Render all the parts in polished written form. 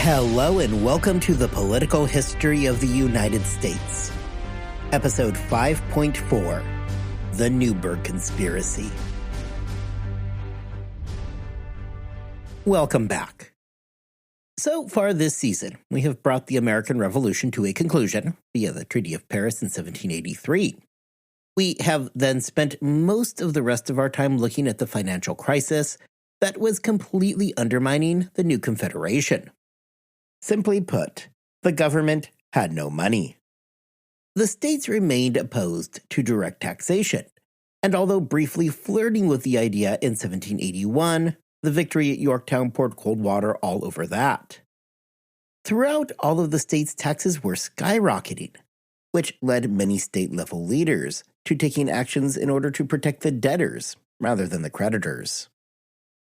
Hello and welcome to the Political History of the United States. Episode 5.4, The Newburgh Conspiracy. Welcome back. So far this season, we have brought the American Revolution to a conclusion via the Treaty of Paris in 1783. We have then spent most of the rest of our time looking at the financial crisis that was completely undermining the new Confederation. Simply put, the government had no money. The states remained opposed to direct taxation, and although briefly flirting with the idea in 1781, the victory at Yorktown poured cold water all over that. Throughout all of the states, taxes were skyrocketing, which led many state-level leaders to taking actions in order to protect the debtors rather than the creditors.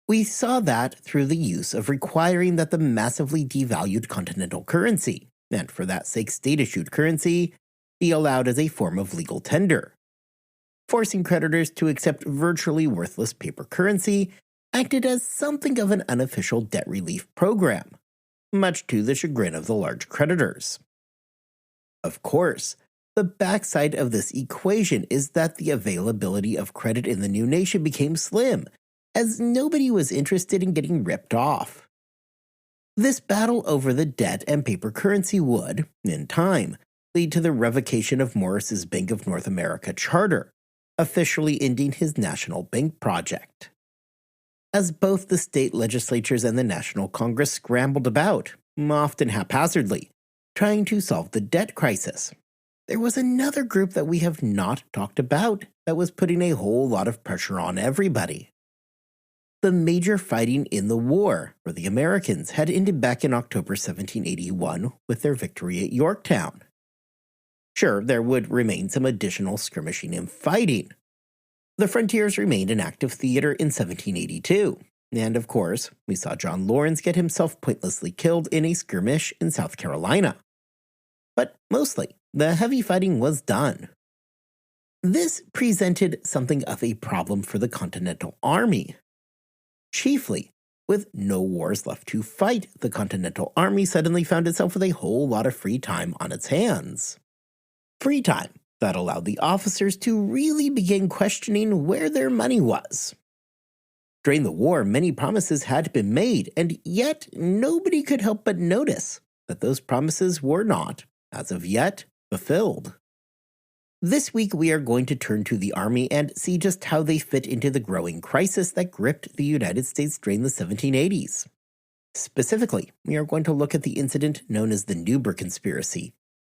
We saw that through the use of requiring that the massively devalued continental currency, and for that sake state-issued currency, be allowed as a form of legal tender. Forcing creditors to accept virtually worthless paper currency acted as something of an unofficial debt relief program, much to the chagrin of the large creditors. Of course, the backside of this equation is that the availability of credit in the new nation became slim, as nobody was interested in getting ripped off. This battle over the debt and paper currency would, in time, lead to the revocation of Morris's Bank of North America charter, officially ending his national bank project. As both the state legislatures and the National Congress scrambled about, often haphazardly, trying to solve the debt crisis, there was another group that we have not talked about that was putting a whole lot of pressure on everybody. The major fighting in the war for the Americans had ended back in October 1781 with their victory at Yorktown. Sure, there would remain some additional skirmishing and fighting. The frontiers remained an active theater in 1782, and of course, we saw John Laurens get himself pointlessly killed in a skirmish in South Carolina. But mostly, the heavy fighting was done. This presented something of a problem for the Continental Army. Chiefly, with no wars left to fight, the Continental Army suddenly found itself with a whole lot of free time on its hands. Free time that allowed the officers to really begin questioning where their money was. During the war, many promises had been made, and yet nobody could help but notice that those promises were not, as of yet, fulfilled. This week, we are going to turn to the Army and see just how they fit into the growing crisis that gripped the United States during the 1780s. Specifically, we are going to look at the incident known as the Newburgh Conspiracy,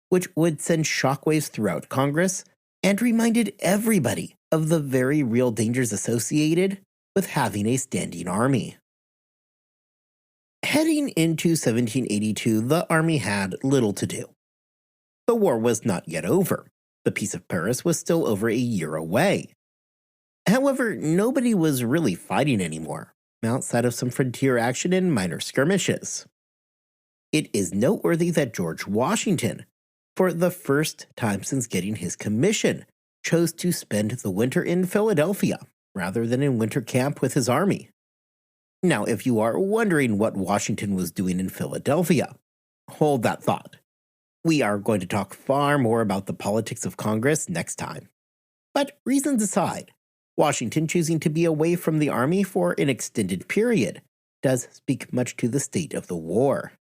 which would send shockwaves throughout Congress and reminded everybody of the very real dangers associated with having a standing army. Heading into 1782, the Army had little to do. The war was not yet over. The Peace of Paris was still over a year away. However, nobody was really fighting anymore, outside of some frontier action and minor skirmishes. It is noteworthy that George Washington, for the first time since getting his commission, chose to spend the winter in Philadelphia rather than in winter camp with his army. Now, if you are wondering what Washington was doing in Philadelphia, hold that thought. We are going to talk far more about the politics of Congress next time. But reasons aside, Washington choosing to be away from the Army for an extended period does speak much to the state of the war.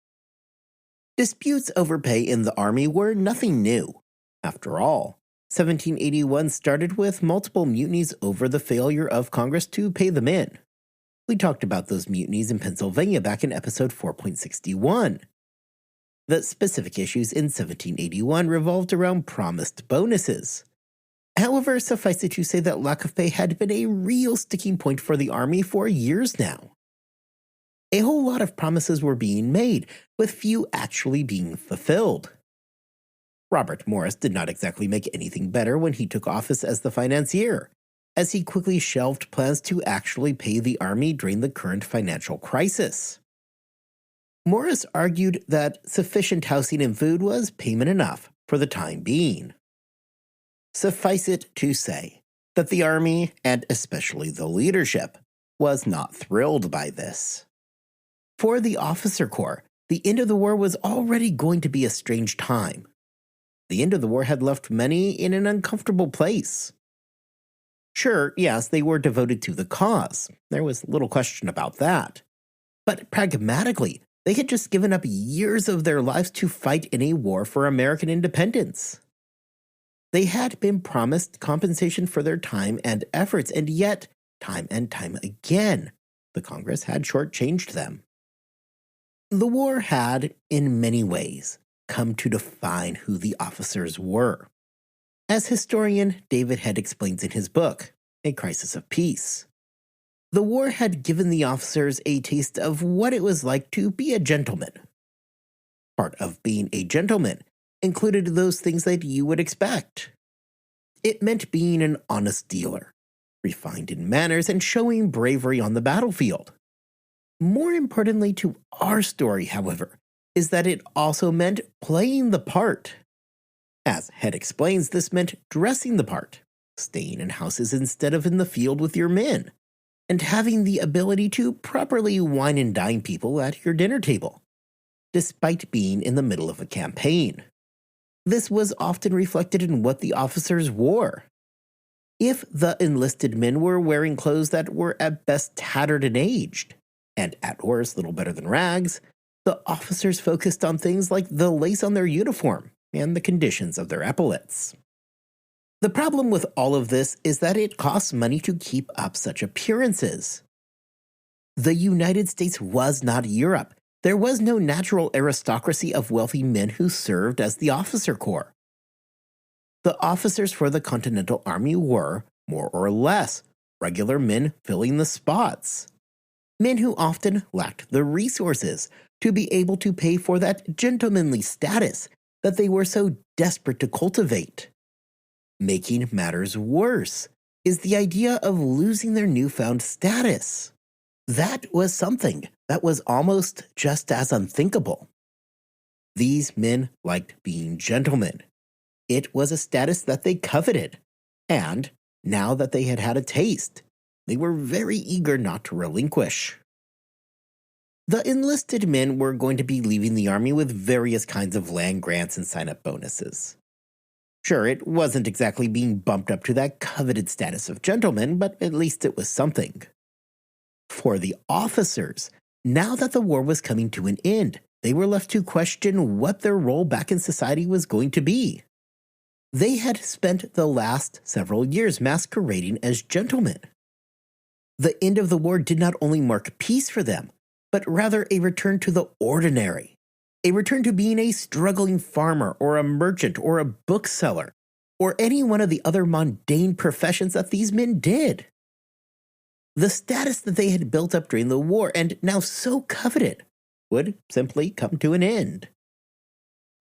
Disputes over pay in the Army were nothing new. After all, 1781 started with multiple mutinies over the failure of Congress to pay them in. We talked about those mutinies in Pennsylvania back in episode 4.61. The specific issues in 1781 revolved around promised bonuses. However, suffice it to say that lack of pay had been a real sticking point for the Army for years now. A whole lot of promises were being made, with few actually being fulfilled. Robert Morris did not exactly make anything better when he took office as the financier, as he quickly shelved plans to actually pay the Army during the current financial crisis. Morris argued that sufficient housing and food was payment enough for the time being. Suffice it to say that the Army, and especially the leadership, was not thrilled by this. For the officer corps, the end of the war was already going to be a strange time. The end of the war had left many in an uncomfortable place. Sure, yes, they were devoted to the cause. There was little question about that. But pragmatically, they had just given up years of their lives to fight in a war for American independence. They had been promised compensation for their time and efforts, and yet, time and time again, the Congress had shortchanged them. The war had, in many ways, come to define who the officers were. As historian David Head explains in his book, A Crisis of Peace, the war had given the officers a taste of what it was like to be a gentleman. Part of being a gentleman included those things that you would expect. It meant being an honest dealer, refined in manners, and showing bravery on the battlefield. More importantly to our story, however, is that it also meant playing the part. As Head explains, this meant dressing the part, staying in houses instead of in the field with your men, and having the ability to properly wine and dine people at your dinner table, despite being in the middle of a campaign. This was often reflected in what the officers wore. If the enlisted men were wearing clothes that were at best tattered and aged, and at worst little better than rags, the officers focused on things like the lace on their uniform and the conditions of their epaulets. The problem with all of this is that it costs money to keep up such appearances. The United States was not Europe. There was no natural aristocracy of wealthy men who served as the officer corps. The officers for the Continental Army were, more or less, regular men filling the spots. Men who often lacked the resources to be able to pay for that gentlemanly status that they were so desperate to cultivate. Making matters worse is the idea of losing their newfound status. That was something that was almost just as unthinkable. These men liked being gentlemen. It was a status that they coveted, and now that they had had a taste, they were very eager not to relinquish. The enlisted men were going to be leaving the army with various kinds of land grants and sign-up bonuses. Sure, it wasn't exactly being bumped up to that coveted status of gentlemen, but at least it was something. For the officers, now that the war was coming to an end, they were left to question what their role back in society was going to be. They had spent the last several years masquerading as gentlemen. The end of the war did not only mark peace for them, but rather a return to the ordinary, a return to being a struggling farmer or a merchant or a bookseller, or any one of the other mundane professions that these men did. The status that they had built up during the war and now so coveted would simply come to an end.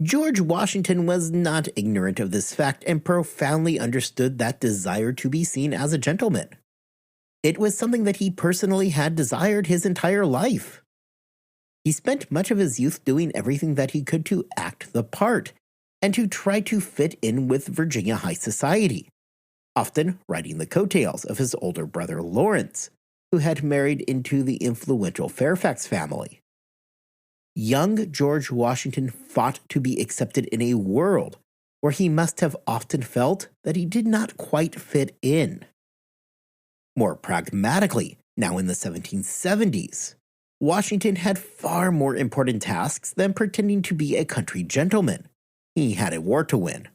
George Washington was not ignorant of this fact and profoundly understood that desire to be seen as a gentleman. It was something that he personally had desired his entire life. He spent much of his youth doing everything that he could to act the part and to try to fit in with Virginia high society, often riding the coattails of his older brother Lawrence, who had married into the influential Fairfax family. Young George Washington fought to be accepted in a world where he must have often felt that he did not quite fit in. More pragmatically, now in the 1770s, Washington had far more important tasks than pretending to be a country gentleman. He had a war to win.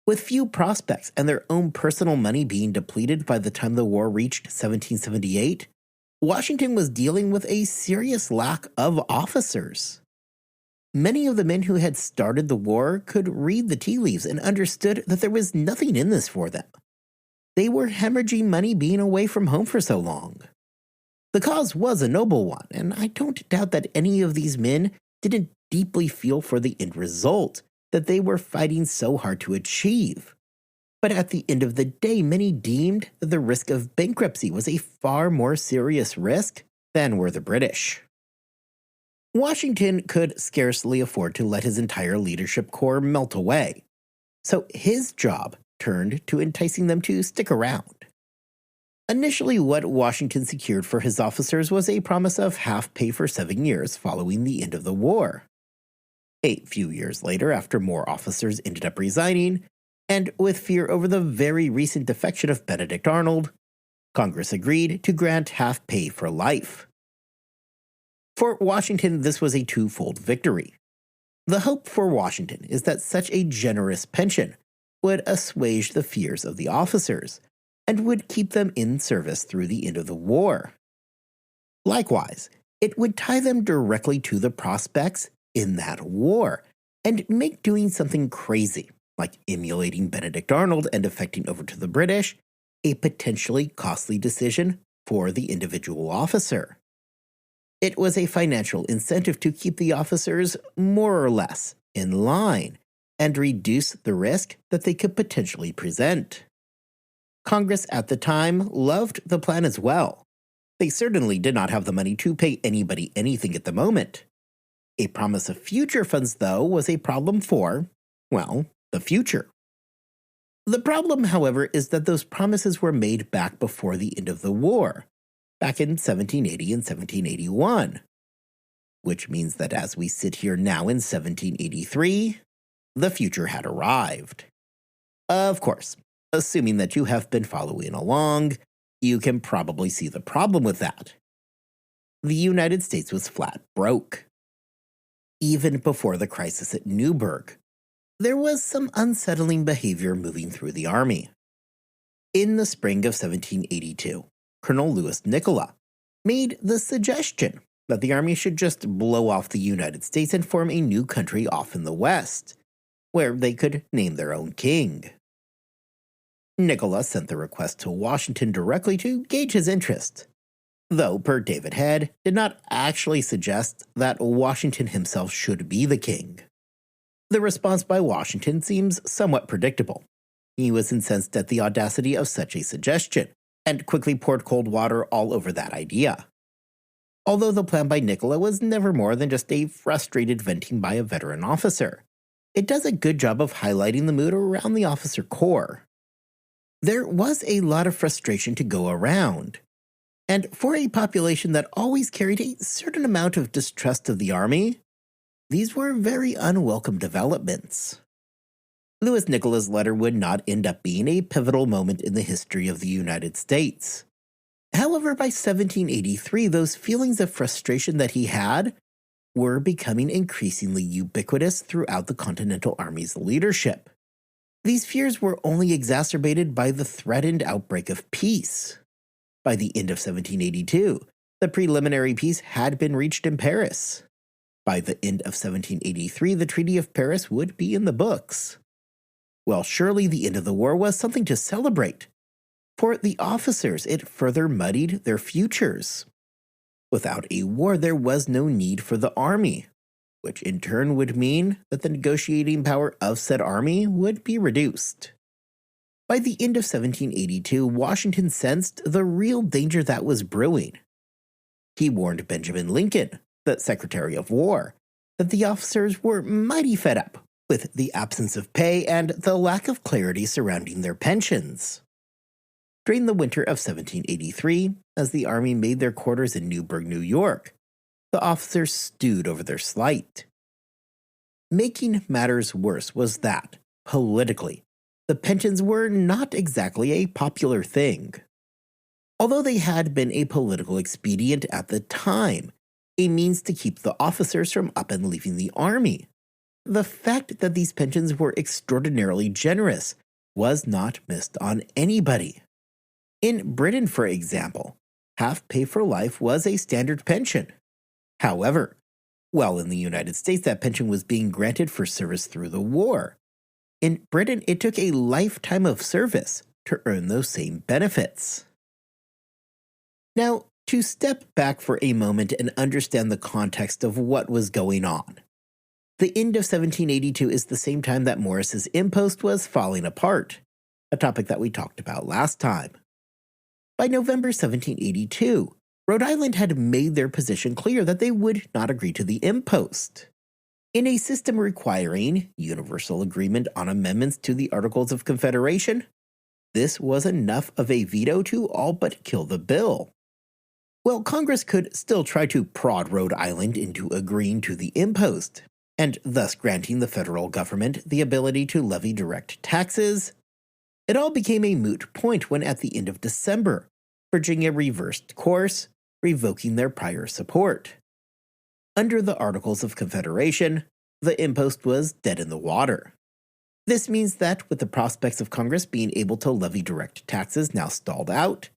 With few prospects and their own personal money being depleted by the time the war reached 1778, Washington was dealing with a serious lack of officers. Many of the men who had started the war could read the tea leaves and understood that there was nothing in this for them. They were hemorrhaging money being away from home for so long. The cause was a noble one, and I don't doubt that any of these men didn't deeply feel for the end result that they were fighting so hard to achieve. But at the end of the day, many deemed that the risk of bankruptcy was a far more serious risk than were the British. Washington could scarcely afford to let his entire leadership corps melt away, so his job turned to enticing them to stick around. Initially, what Washington secured for his officers was a promise of half pay for 7 years following the end of the war. A few years later, after more officers ended up resigning, and with fear over the very recent defection of Benedict Arnold, Congress agreed to grant half pay for life. For Washington, this was a twofold victory. The hope for Washington is that such a generous pension would assuage the fears of the officers and would keep them in service through the end of the war. Likewise, it would tie them directly to the prospects in that war and make doing something crazy, like emulating Benedict Arnold and defecting over to the British, a potentially costly decision for the individual officer. It was a financial incentive to keep the officers more or less in line and reduce the risk that they could potentially present. Congress at the time loved the plan as well. They certainly did not have the money to pay anybody anything at the moment. A promise of future funds, though, was a problem for, well, the future. The problem, however, is that those promises were made back before the end of the war, back in 1780 and 1781, which means that as we sit here now in 1783, the future had arrived. Of course, assuming that you have been following along, you can probably see the problem with that. The United States was flat broke. Even before the crisis at Newburgh, there was some unsettling behavior moving through the Army. In the spring of 1782, Colonel Louis Nicola made the suggestion that the Army should just blow off the United States and form a new country off in the West, where they could name their own king. Nicola sent the request to Washington directly to gauge his interest, though, per David Head, did not actually suggest that Washington himself should be the king. The response by Washington seems somewhat predictable. He was incensed at the audacity of such a suggestion, and quickly poured cold water all over that idea. Although the plan by Nicola was never more than just a frustrated venting by a veteran officer, it does a good job of highlighting the mood around the officer corps. There was a lot of frustration to go around, and for a population that always carried a certain amount of distrust of the Army, these were very unwelcome developments. Louis Nicola's letter would not end up being a pivotal moment in the history of the United States. However, by 1783, those feelings of frustration that he had were becoming increasingly ubiquitous throughout the Continental Army's leadership. These fears were only exacerbated by the threatened outbreak of peace. By the end of 1782, the preliminary peace had been reached in Paris. By the end of 1783, the Treaty of Paris would be in the books. Well, surely the end of the war was something to celebrate. For the officers, it further muddied their futures. Without a war, there was no need for the Army, which in turn would mean that the negotiating power of said Army would be reduced. By the end of 1782, Washington sensed the real danger that was brewing. He warned Benjamin Lincoln, the Secretary of War, that the officers were mighty fed up with the absence of pay and the lack of clarity surrounding their pensions. During the winter of 1783, as the Army made their quarters in Newburgh, New York, the officers stewed over their slight. Making matters worse was that, politically, the pensions were not exactly a popular thing. Although they had been a political expedient at the time, a means to keep the officers from up and leaving the Army, the fact that these pensions were extraordinarily generous was not missed on anybody. In Britain, for example, half pay for life was a standard pension. However, while in the United States that pension was being granted for service through the war, in Britain it took a lifetime of service to earn those same benefits. Now, to step back for a moment and understand the context of what was going on. The end of 1782 is the same time that Morris's impost was falling apart, a topic that we talked about last time. By November 1782, Rhode Island had made their position clear that they would not agree to the impost. In a system requiring universal agreement on amendments to the Articles of Confederation, This was enough of a veto to all but kill the bill. Well, Congress could still try to prod Rhode Island into agreeing to the impost, and thus granting the federal government the ability to levy direct taxes. It all became a moot point when, at the end of December, Virginia reversed course, revoking their prior support. Under the Articles of Confederation, the impost was dead in the water. This means that, with the prospects of Congress being able to levy direct taxes now stalled out,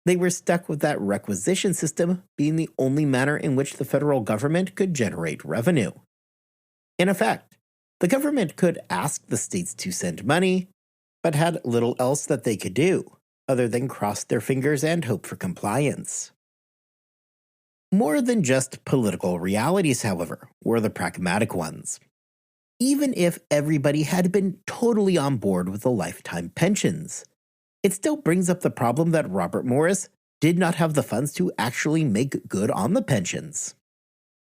they were stuck with that requisition system being the only manner in which the federal government could generate revenue. In effect, the government could ask the states to send money, but had little else that they could do, other than cross their fingers and hope for compliance. More than just political realities, however, were the pragmatic ones. Even if everybody had been totally on board with the lifetime pensions, it still brings up the problem that Robert Morris did not have the funds to actually make good on the pensions.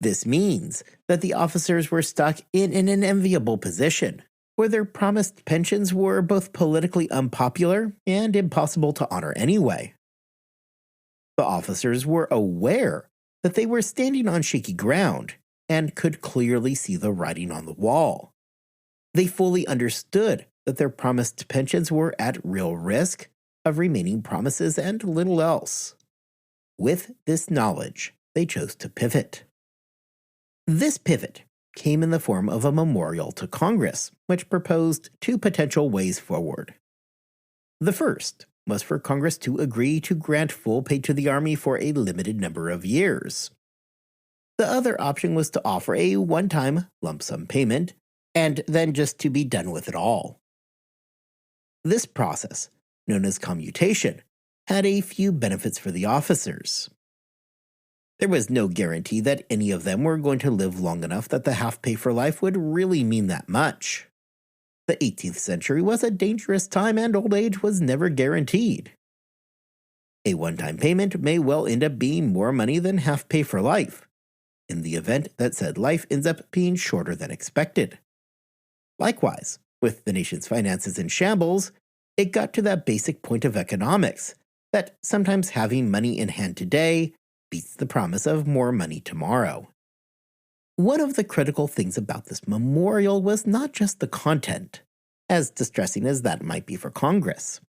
This means that the officers were stuck in an unenviable position, where their promised pensions were both politically unpopular and impossible to honor anyway. The officers were aware that they were standing on shaky ground and could clearly see the writing on the wall. They fully understood that their promised pensions were at real risk of remaining promises and little else. With this knowledge, they chose to pivot. This pivot came in the form of a memorial to Congress, which proposed two potential ways forward. The first was for Congress to agree to grant full pay to the Army for a limited number of years. The other option was to offer a one-time lump sum payment, and then just to be done with it all. This process, known as commutation, had a few benefits for the officers. There was no guarantee that any of them were going to live long enough that the half pay for life would really mean that much. The 18th century was a dangerous time, and old age was never guaranteed. A one-time payment may well end up being more money than half pay for life, in the event that said life ends up being shorter than expected. Likewise, with the nation's finances in shambles, it got to that basic point of economics, that sometimes having money in hand today beats the promise of more money tomorrow. One of the critical things about this memorial was not just the content, as distressing as that might be for Congress,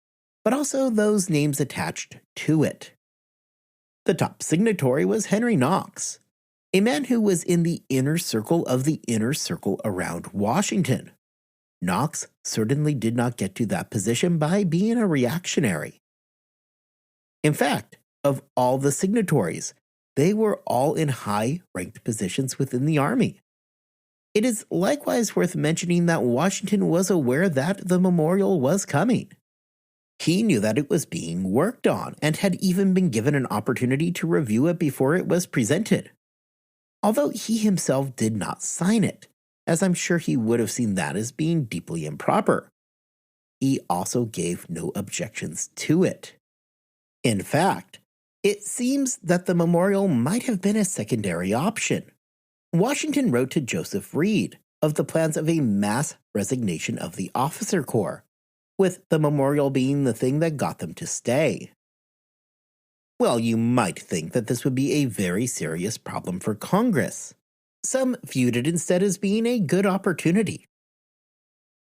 but also those names attached to it. The top signatory was Henry Knox, a man who was in the inner circle of the inner circle around Washington. Knox certainly did not get to that position by being a reactionary. In fact, of all the signatories, they were all in high-ranked positions within the Army. It is likewise worth mentioning that Washington was aware that the memorial was coming. He knew that it was being worked on and had even been given an opportunity to review it before it was presented. Although he himself did not sign it, as I'm sure he would have seen that as being deeply improper. He also gave no objections to it. In fact, it seems that the memorial might have been a secondary option. Washington wrote to Joseph Reed of the plans of a mass resignation of the officer corps, with the memorial being the thing that got them to stay. Well, you might think that this would be a very serious problem for Congress. Some viewed it instead as being a good opportunity.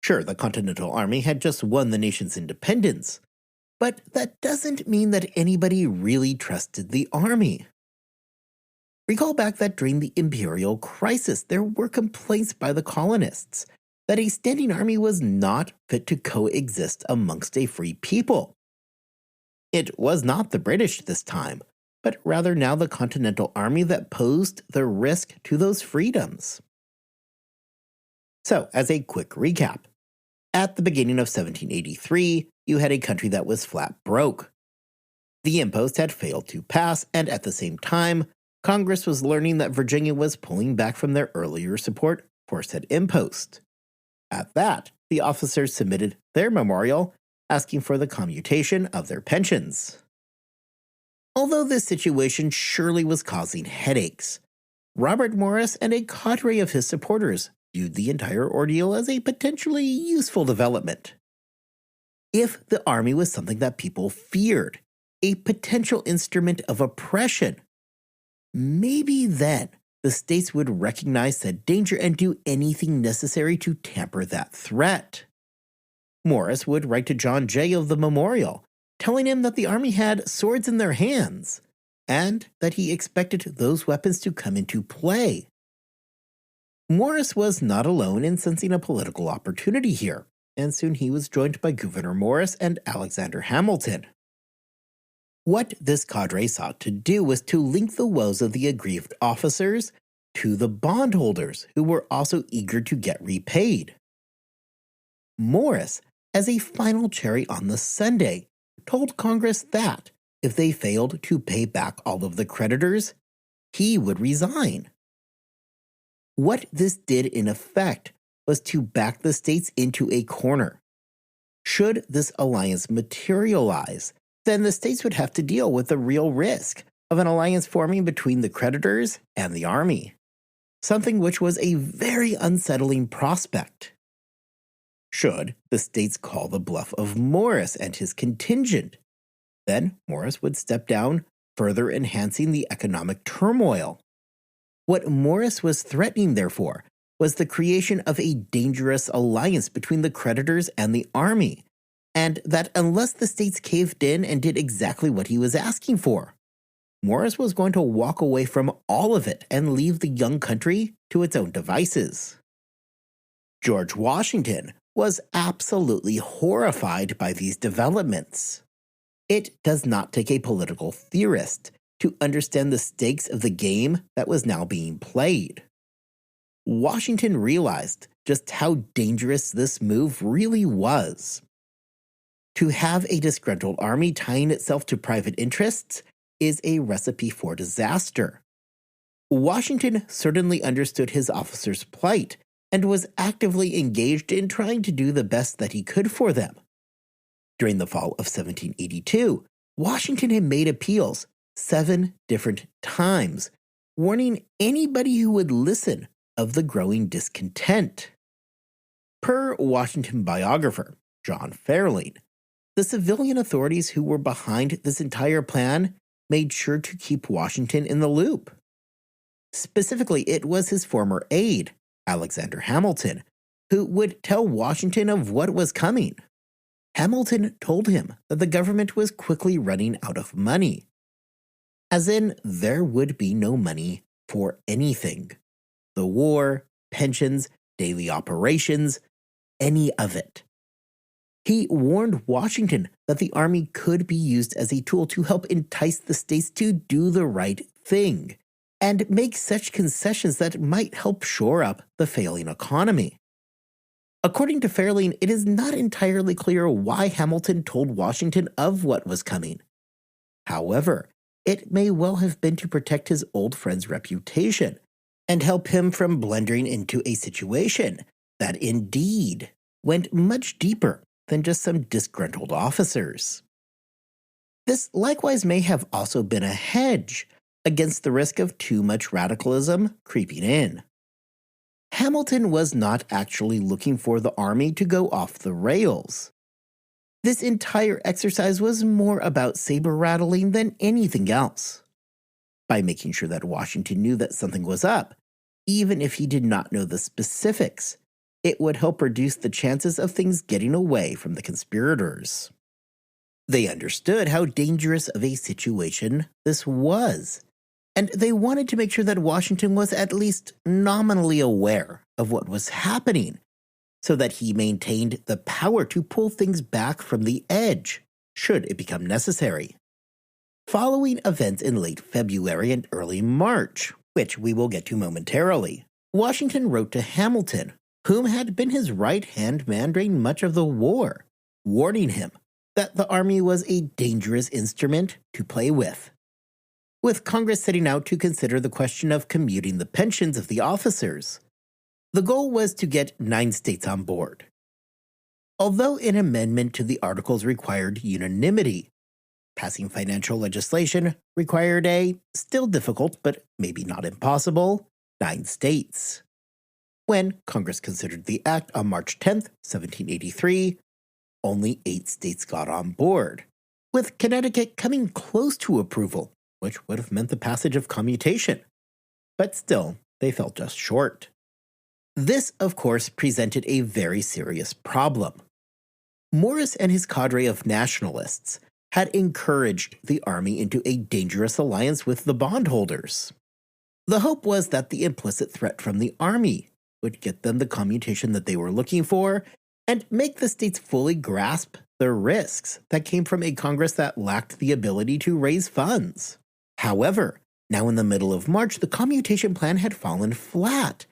Sure, the Continental Army had just won the nation's independence, but that doesn't mean that anybody really trusted the Army. Recall back that during the Imperial Crisis, there were complaints by the colonists that a standing army was not fit to coexist amongst a free people. It was not the British this time, but rather now the Continental Army that posed the risk to those freedoms. So, as a quick recap, at the beginning of 1783, you had a country that was flat broke. The impost had failed to pass, and at the same time, Congress was learning that Virginia was pulling back from their earlier support for said impost. At that, the officers submitted their memorial asking for the commutation of their pensions. Although this situation surely was causing headaches, Robert Morris and a cadre of his supporters viewed the entire ordeal as a potentially useful development. If the army was something that people feared, a potential instrument of oppression, maybe then the states would recognize said danger and do anything necessary to tamper that threat. Morris would write to John Jay of the Memorial, telling him that the army had swords in their hands, and that he expected those weapons to come into play. Morris was not alone in sensing a political opportunity here, and soon he was joined by Gouverneur Morris and Alexander Hamilton. What this cadre sought to do was to link the woes of the aggrieved officers to the bondholders who were also eager to get repaid. Morris, as a final cherry on the sundae, told Congress that, if they failed to pay back all of the creditors, he would resign. What this did in effect was to back the states into a corner. Should this alliance materialize, then the states would have to deal with the real risk of an alliance forming between the creditors and the army, something which was a very unsettling prospect. Should the states call the bluff of Morris and his contingent, then Morris would step down, further enhancing the economic turmoil. What Morris was threatening, therefore, was the creation of a dangerous alliance between the creditors and the army, and that unless the states caved in and did exactly what he was asking for, Morris was going to walk away from all of it and leave the young country to its own devices. George Washington was absolutely horrified by these developments. It does not take a political theorist to understand the stakes of the game that was now being played. Washington realized just how dangerous this move really was. To have a disgruntled army tying itself to private interests is a recipe for disaster. Washington certainly understood his officers' plight and was actively engaged in trying to do the best that he could for them. During the fall of 1782, Washington had made appeals 7 different times, warning anybody who would listen of the growing discontent. Per Washington biographer John Fairleigh, the civilian authorities who were behind this entire plan made sure to keep Washington in the loop. Specifically, it was his former aide, Alexander Hamilton, who would tell Washington of what was coming. Hamilton told him that the government was quickly running out of money. As in, there would be no money for anything. The war, pensions, daily operations, any of it. He warned Washington that the army could be used as a tool to help entice the states to do the right thing and make such concessions that might help shore up the failing economy. According to Fairleigh, it is not entirely clear why Hamilton told Washington of what was coming. However, it may well have been to protect his old friend's reputation and help him from blundering into a situation that indeed went much deeper than just some disgruntled officers. This likewise may have also been a hedge against the risk of too much radicalism creeping in. Hamilton was not actually looking for the army to go off the rails. This entire exercise was more about saber-rattling than anything else. By making sure that Washington knew that something was up, even if he did not know the specifics, it would help reduce the chances of things getting away from the conspirators. They understood how dangerous of a situation this was, and they wanted to make sure that Washington was at least nominally aware of what was happening, so that he maintained the power to pull things back from the edge, should it become necessary. Following events in late February and early March, which we will get to momentarily, Washington wrote to Hamilton, whom had been his right-hand man during much of the war, warning him that the army was a dangerous instrument to play with. With Congress setting out to consider the question of commuting the pensions of the officers, the goal was to get 9 states on board. Although an amendment to the Articles required unanimity, passing financial legislation required a, still difficult but maybe not impossible, 9 states. When Congress considered the act on March 10, 1783, only 8 states got on board, with Connecticut coming close to approval, which would have meant the passage of commutation. But still, they fell just short. This, of course, presented a very serious problem. Morris and his cadre of nationalists had encouraged the army into a dangerous alliance with the bondholders. The hope was that the implicit threat from the army would get them the commutation that they were looking for and make the states fully grasp the risks that came from a Congress that lacked the ability to raise funds. However, now in the middle of March, the commutation plan had fallen flat,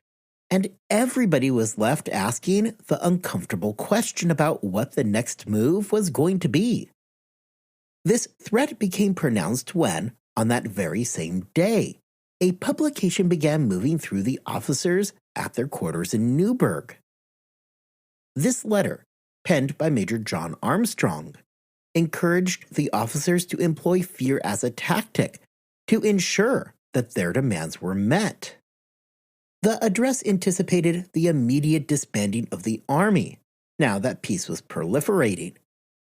and everybody was left asking the uncomfortable question about what the next move was going to be. This threat became pronounced when, on that very same day, a publication began moving through the officers at their quarters in Newburgh. This letter, penned by Major John Armstrong, encouraged the officers to employ fear as a tactic to ensure that their demands were met. The address anticipated the immediate disbanding of the army, now that peace was proliferating,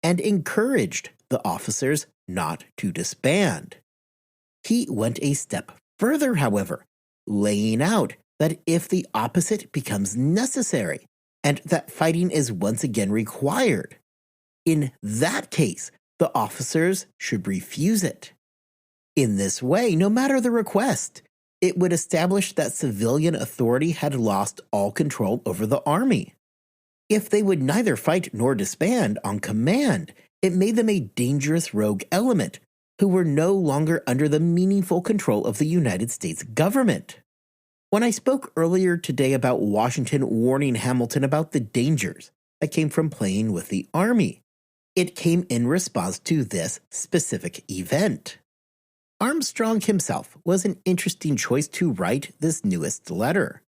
and encouraged the officers not to disband. He went a step further, however, laying out that if the opposite becomes necessary and that fighting is once again required, in that case, the officers should refuse it. In this way, no matter the request, it would establish that civilian authority had lost all control over the army. If they would neither fight nor disband on command, it made them a dangerous rogue element who were no longer under the meaningful control of the United States government. When I spoke earlier today about Washington warning Hamilton about the dangers that came from playing with the army, it came in response to this specific event. Armstrong himself was an interesting choice to write this newest letter.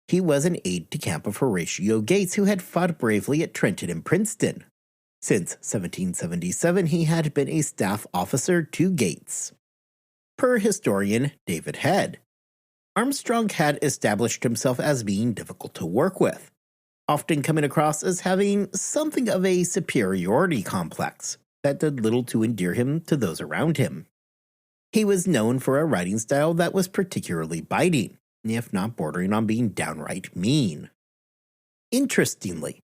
He was an aide-de-camp of Horatio Gates, who had fought bravely at Trenton and Princeton. Since 1777, he had been a staff officer to Gates. Per historian David Head, Armstrong had established himself as being difficult to work with, often coming across as having something of a superiority complex that did little to endear him to those around him. He was known for a writing style that was particularly biting, if not bordering on being downright mean. Interestingly,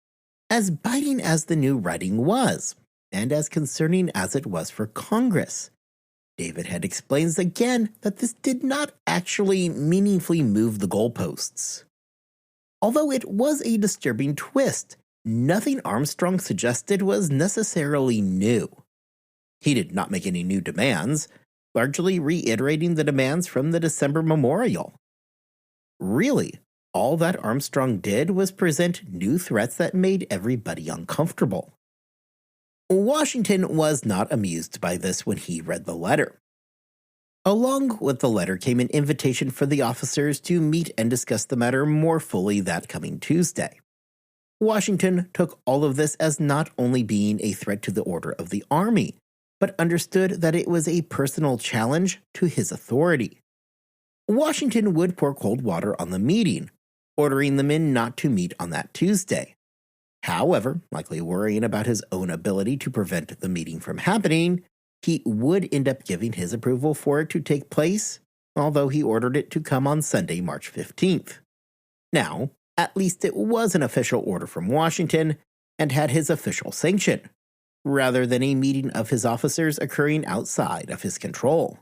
as biting as the new writing was, and as concerning as it was for Congress, David Head explains again that this did not actually meaningfully move the goalposts. Although it was a disturbing twist, nothing Armstrong suggested was necessarily new. He did not make any new demands, largely reiterating the demands from the December memorial. Really, all that Armstrong did was present new threats that made everybody uncomfortable. Washington was not amused by this when he read the letter. Along with the letter came an invitation for the officers to meet and discuss the matter more fully that coming Tuesday. Washington took all of this as not only being a threat to the order of the army, but understood that it was a personal challenge to his authority. Washington would pour cold water on the meeting, ordering the men not to meet on that Tuesday. However, likely worrying about his own ability to prevent the meeting from happening, he would end up giving his approval for it to take place, although he ordered it to come on Sunday, March 15th. Now, at least it was an official order from Washington and had his official sanction, rather than a meeting of his officers occurring outside of his control.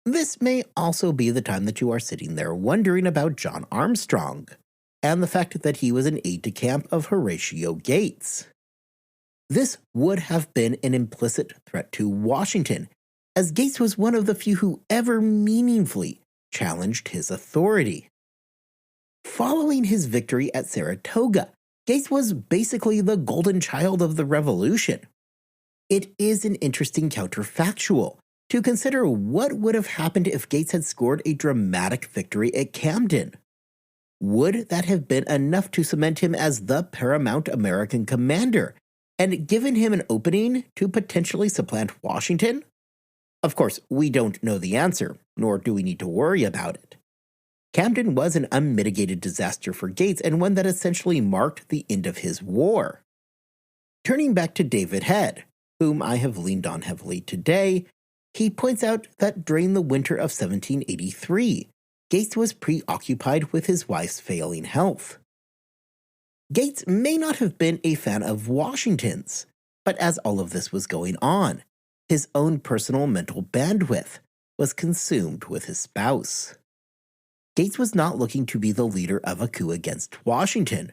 This may also be the time that you are sitting there wondering about John Armstrong, and the fact that he was an aide-de-camp of Horatio Gates. This would have been an implicit threat to Washington, as Gates was one of the few who ever meaningfully challenged his authority. Following his victory at Saratoga, Gates was basically the golden child of the Revolution. It is an interesting counterfactual to consider what would have happened if Gates had scored a dramatic victory at Camden. Would that have been enough to cement him as the paramount American commander and given him an opening to potentially supplant Washington? Of course, we don't know the answer, nor do we need to worry about it. Camden was an unmitigated disaster for Gates and one that essentially marked the end of his war. Turning back to David Head, whom I have leaned on heavily today, he points out that during the winter of 1783, Gates was preoccupied with his wife's failing health. Gates may not have been a fan of Washington's, but as all of this was going on, his own personal mental bandwidth was consumed with his spouse. Gates was not looking to be the leader of a coup against Washington.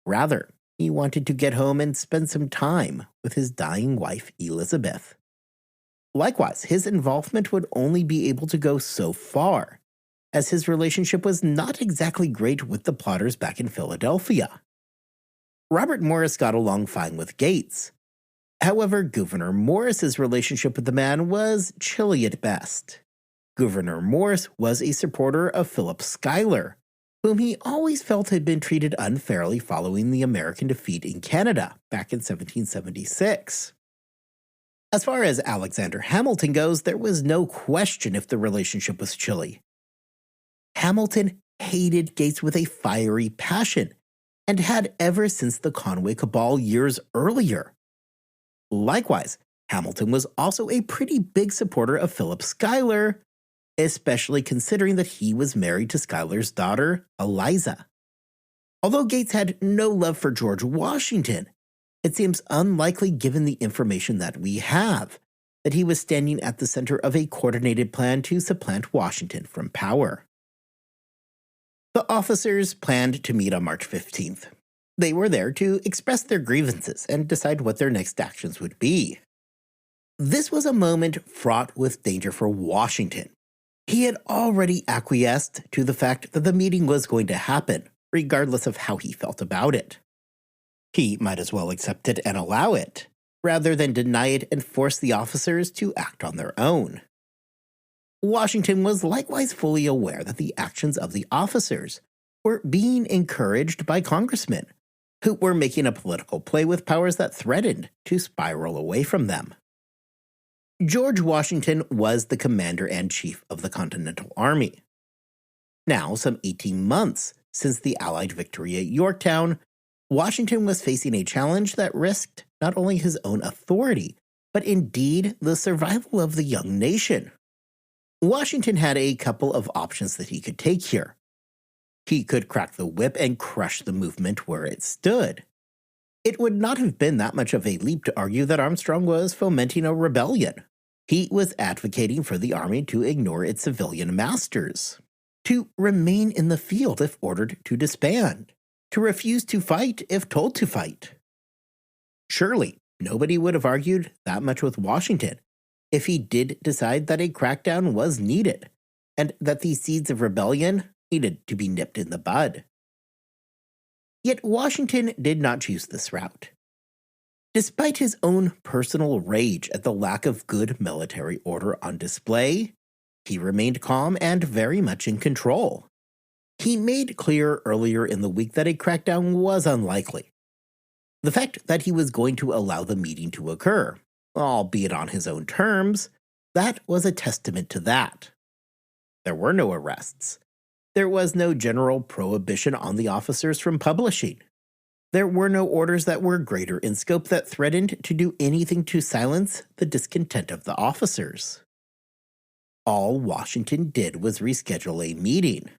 Rather, he wanted to get home and spend some time with his dying wife, Elizabeth. Likewise, his involvement would only be able to go so far, as his relationship was not exactly great with the plotters back in Philadelphia. Robert Morris got along fine with Gates. However, Gouverneur Morris's relationship with the man was chilly at best. Gouverneur Morris was a supporter of Philip Schuyler, whom he always felt had been treated unfairly following the American defeat in Canada back in 1776. As far as Alexander Hamilton goes, there was no question if the relationship was chilly. Hamilton hated Gates with a fiery passion, and had ever since the Conway Cabal years earlier. Likewise, Hamilton was also a pretty big supporter of Philip Schuyler, especially considering that he was married to Schuyler's daughter, Eliza. Although Gates had no love for George Washington, it seems unlikely given the information that we have that he was standing at the center of a coordinated plan to supplant Washington from power. The officers planned to meet on March 15th. They were there to express their grievances and decide what their next actions would be. This was a moment fraught with danger for Washington. He had already acquiesced to the fact that the meeting was going to happen, regardless of how he felt about it. He might as well accept it and allow it, rather than deny it and force the officers to act on their own. Washington was likewise fully aware that the actions of the officers were being encouraged by congressmen, who were making a political play with powers that threatened to spiral away from them. George Washington was the commander-in-chief of the Continental Army. Now, some 18 months since the Allied victory at Yorktown, Washington was facing a challenge that risked not only his own authority, but indeed the survival of the young nation. Washington had a couple of options that he could take here. He could crack the whip and crush the movement where it stood. It would not have been that much of a leap to argue that Armstrong was fomenting a rebellion. He was advocating for the army to ignore its civilian masters, to remain in the field if ordered to disband, to refuse to fight if told to fight. Surely, nobody would have argued that much with Washington if he did decide that a crackdown was needed, and that the seeds of rebellion needed to be nipped in the bud. Yet Washington did not choose this route. Despite his own personal rage at the lack of good military order on display, he remained calm and very much in control. He made clear earlier in the week that a crackdown was unlikely. The fact that he was going to allow the meeting to occur, albeit on his own terms, that was a testament to that. There were no arrests. There was no general prohibition on the officers from publishing. There were no orders that were greater in scope that threatened to do anything to silence the discontent of the officers. All Washington did was reschedule a meeting.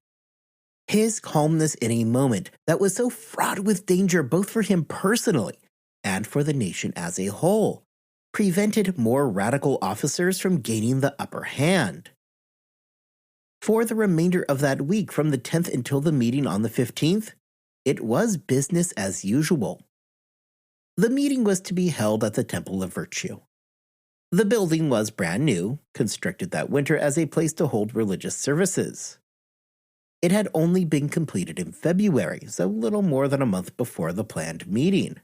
His calmness in a moment that was so fraught with danger both for him personally and for the nation as a whole prevented more radical officers from gaining the upper hand. For the remainder of that week, from the 10th until the meeting on the 15th, it was business as usual. The meeting was to be held at the Temple of Virtue. The building was brand new, constructed that winter as a place to hold religious services. It had only been completed in February, so little more than a month before the planned meeting.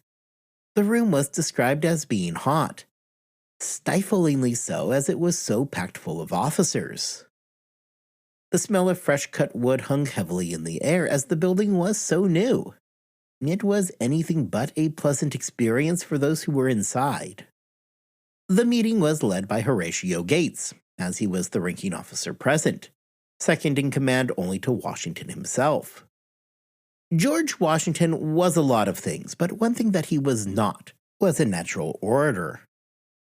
The room was described as being hot, stiflingly so as it was so packed full of officers. The smell of fresh-cut wood hung heavily in the air as the building was so new. It was anything but a pleasant experience for those who were inside. The meeting was led by Horatio Gates, as he was the ranking officer present, second in command only to Washington himself. George Washington was a lot of things, but one thing that he was not was a natural orator.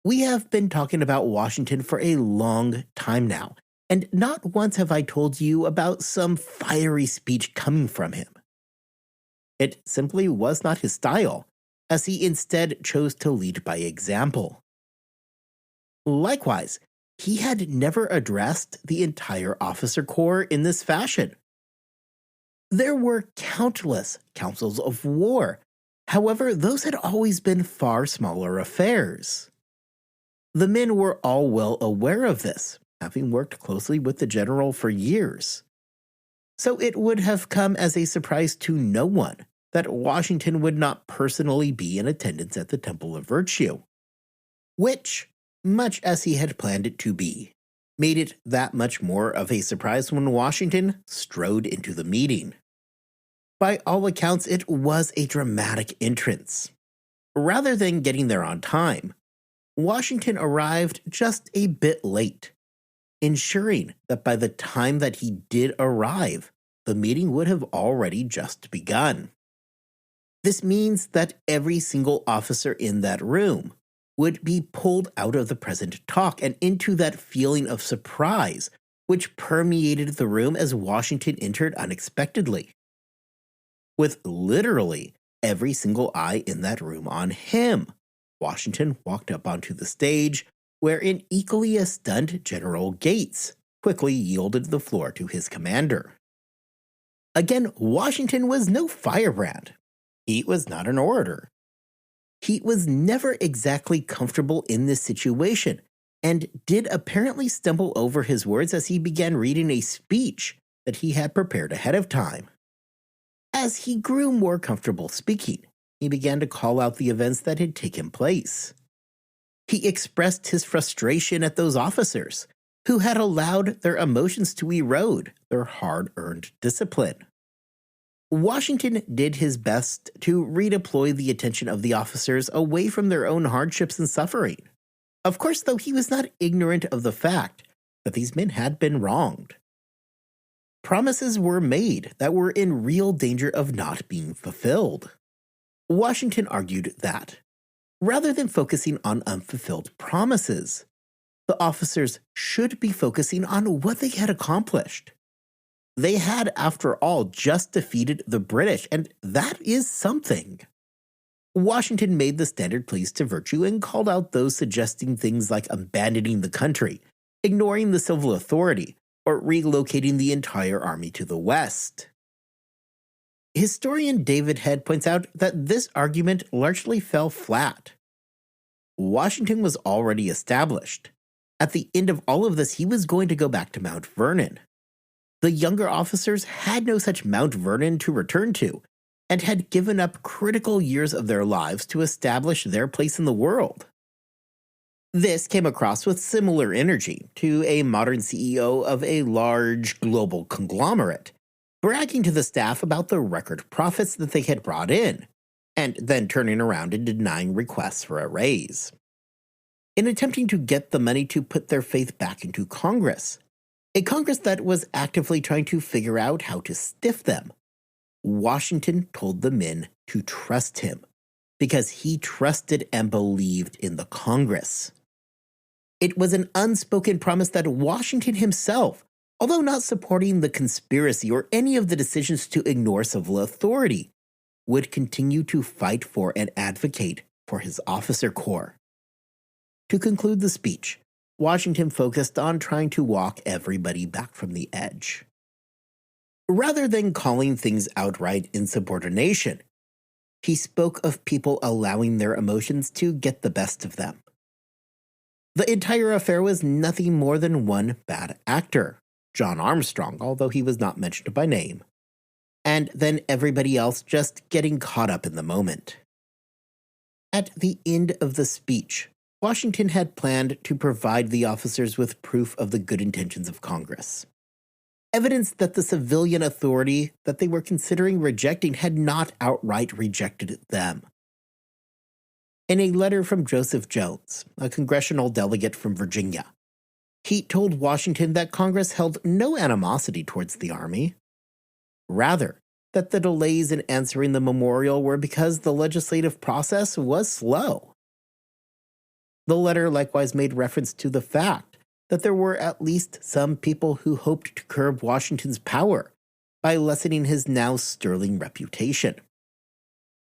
We have been talking about Washington for a long time now, and not once have I told you about some fiery speech coming from him. It simply was not his style, as he instead chose to lead by example. Likewise, he had never addressed the entire officer corps in this fashion. There were countless councils of war. However, those had always been far smaller affairs. The men were all well aware of this, having worked closely with the general for years. So it would have come as a surprise to no one that Washington would not personally be in attendance at the Temple of Virtue, which, much as he had planned it to be, made it that much more of a surprise when Washington strode into the meeting. By all accounts, it was a dramatic entrance. Rather than getting there on time, Washington arrived just a bit late, ensuring that by the time that he did arrive, the meeting would have already just begun. This means that every single officer in that room would be pulled out of the present talk and into that feeling of surprise which permeated the room as Washington entered unexpectedly, with literally every single eye in that room on him. Washington walked up onto the stage, where an equally as stunned General Gates quickly yielded the floor to his commander. Again, Washington was no firebrand. He was not an orator. He was never exactly comfortable in this situation, and did apparently stumble over his words as he began reading a speech that he had prepared ahead of time. As he grew more comfortable speaking, he began to call out the events that had taken place. He expressed his frustration at those officers who had allowed their emotions to erode their hard-earned discipline. Washington did his best to redeploy the attention of the officers away from their own hardships and suffering. Of course, though, he was not ignorant of the fact that these men had been wronged. Promises were made that were in real danger of not being fulfilled. Washington argued that, rather than focusing on unfulfilled promises, the officers should be focusing on what they had accomplished. They had, after all, just defeated the British, and that is something. Washington made the standard pleas to virtue and called out those suggesting things like abandoning the country, ignoring the civil authority, or relocating the entire army to the west. Historian David Head points out that this argument largely fell flat. Washington was already established. At the end of all of this, he was going to go back to Mount Vernon. The younger officers had no such Mount Vernon to return to, and had given up critical years of their lives to establish their place in the world. This came across with similar energy to a modern CEO of a large global conglomerate, bragging to the staff about the record profits that they had brought in, and then turning around and denying requests for a raise. In attempting to get the money to put their faith back into Congress, a Congress that was actively trying to figure out how to stiff them, Washington told the men to trust him, because he trusted and believed in the Congress. It was an unspoken promise that Washington himself, although not supporting the conspiracy or any of the decisions to ignore civil authority, would continue to fight for and advocate for his officer corps. To conclude the speech, Washington focused on trying to walk everybody back from the edge. Rather than calling things outright insubordination, he spoke of people allowing their emotions to get the best of them. The entire affair was nothing more than one bad actor, John Armstrong, although he was not mentioned by name, and then everybody else just getting caught up in the moment. At the end of the speech, Washington had planned to provide the officers with proof of the good intentions of Congress. Evidence that the civilian authority that they were considering rejecting had not outright rejected them. In a letter from Joseph Jones, a congressional delegate from Virginia, he told Washington that Congress held no animosity towards the Army. Rather, that the delays in answering the memorial were because the legislative process was slow. The letter likewise made reference to the fact that there were at least some people who hoped to curb Washington's power by lessening his now sterling reputation.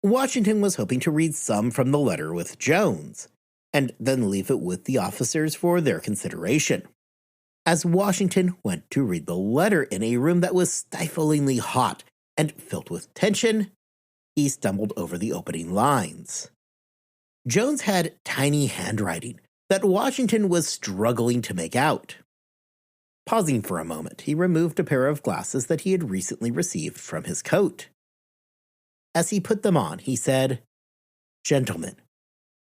Washington was hoping to read some from the letter with Jones, and then leave it with the officers for their consideration. As Washington went to read the letter in a room that was stiflingly hot and filled with tension, he stumbled over the opening lines. Jones had tiny handwriting that Washington was struggling to make out. Pausing for a moment, he removed a pair of glasses that he had recently received from his coat. As he put them on, he said, "Gentlemen,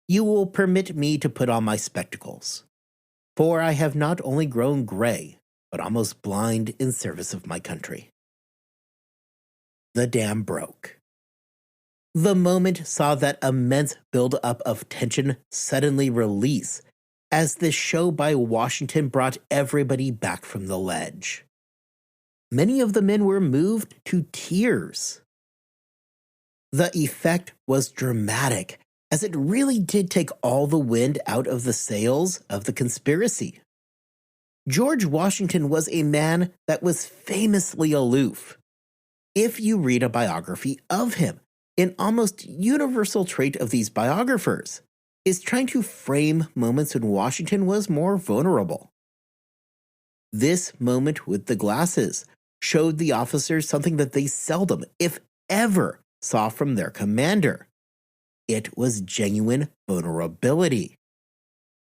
you will permit me to put on my spectacles, for I have not only grown gray, but almost blind in service of my country." The dam broke. The moment saw that immense buildup of tension suddenly release as this show by Washington brought everybody back from the ledge. Many of the men were moved to tears. The effect was dramatic, as it really did take all the wind out of the sails of the conspiracy. George Washington was a man that was famously aloof. If you read a biography of him, an almost universal trait of these biographers is trying to frame moments when Washington was more vulnerable. This moment with the glasses showed the officers something that they seldom, if ever, saw from their commander. It was genuine vulnerability.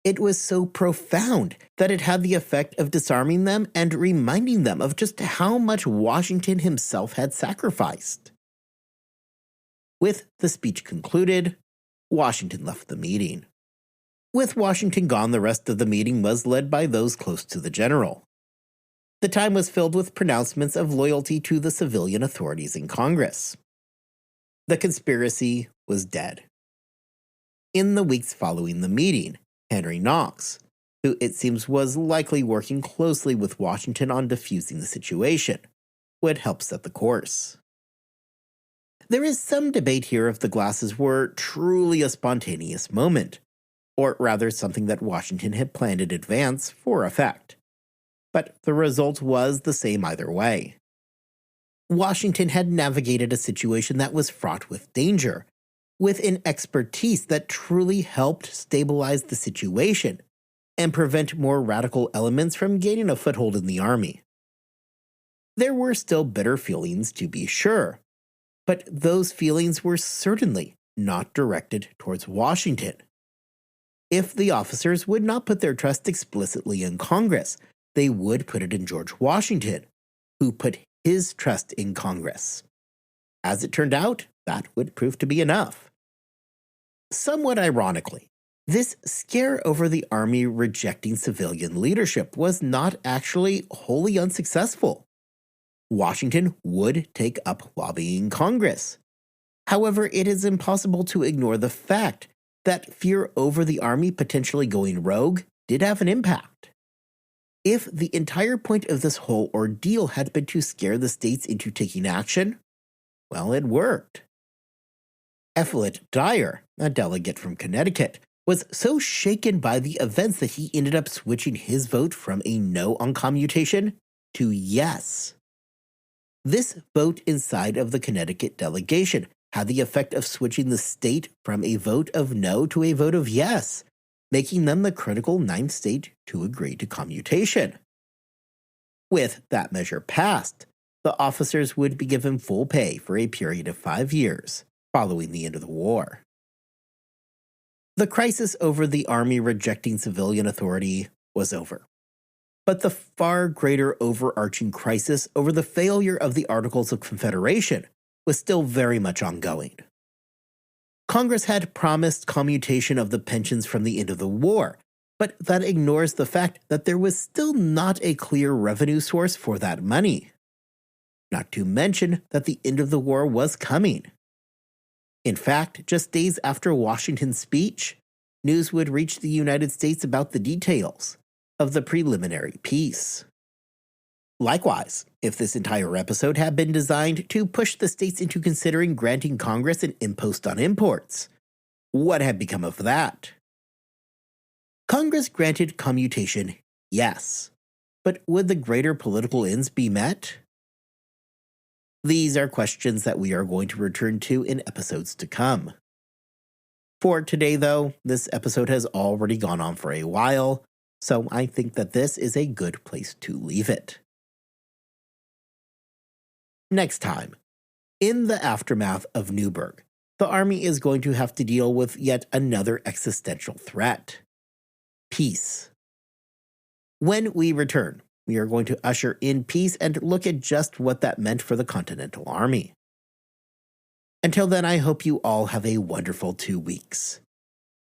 It was so profound that it had the effect of disarming them and reminding them of just how much Washington himself had sacrificed. With the speech concluded, Washington left the meeting. With Washington gone, the rest of the meeting was led by those close to the general. The time was filled with pronouncements of loyalty to the civilian authorities in Congress. The conspiracy was dead. In the weeks following the meeting, Henry Knox, who it seems was likely working closely with Washington on diffusing the situation, would help set the course. There is some debate here if the glasses were truly a spontaneous moment, or rather something that Washington had planned in advance for effect. But the result was the same either way. Washington had navigated a situation that was fraught with danger, with an expertise that truly helped stabilize the situation and prevent more radical elements from gaining a foothold in the army. There were still bitter feelings, to be sure, but those feelings were certainly not directed towards Washington. If the officers would not put their trust explicitly in Congress, they would put it in George Washington, who put his trust in Congress. As it turned out, that would prove to be enough. Somewhat ironically, this scare over the army rejecting civilian leadership was not actually wholly unsuccessful. Washington would take up lobbying Congress. However, it is impossible to ignore the fact that fear over the army potentially going rogue did have an impact. If the entire point of this whole ordeal had been to scare the states into taking action, well, it worked. Ephilet Dyer, a delegate from Connecticut, was so shaken by the events that he ended up switching his vote from a no on commutation to yes. This vote inside of the Connecticut delegation had the effect of switching the state from a vote of no to a vote of yes, making them the critical ninth state to agree to commutation. With that measure passed, the officers would be given full pay for a period of 5 years following the end of the war. The crisis over the army rejecting civilian authority was over. But the far greater overarching crisis over the failure of the Articles of Confederation was still very much ongoing. Congress had promised commutation of the pensions from the end of the war, but that ignores the fact that there was still not a clear revenue source for that money. Not to mention that the end of the war was coming. In fact, just days after Washington's speech, news would reach the United States about the details of the preliminary peace. Likewise, if this entire episode had been designed to push the states into considering granting Congress an impost on imports, what had become of that? Congress granted commutation, yes, but would the greater political ends be met? These are questions that we are going to return to in episodes to come. For today, though, this episode has already gone on for a while, so I think that this is a good place to leave it. Next time, in the aftermath of Newburgh, the Army is going to have to deal with yet another existential threat: peace. When we return, we are going to usher in peace and look at just what that meant for the Continental Army. Until then, I hope you all have a wonderful 2 weeks.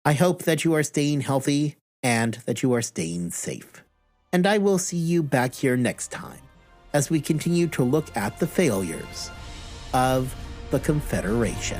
I hope that you are staying healthy and that you are staying safe. And I will see you back here next time as we continue to look at the failures of the Confederation.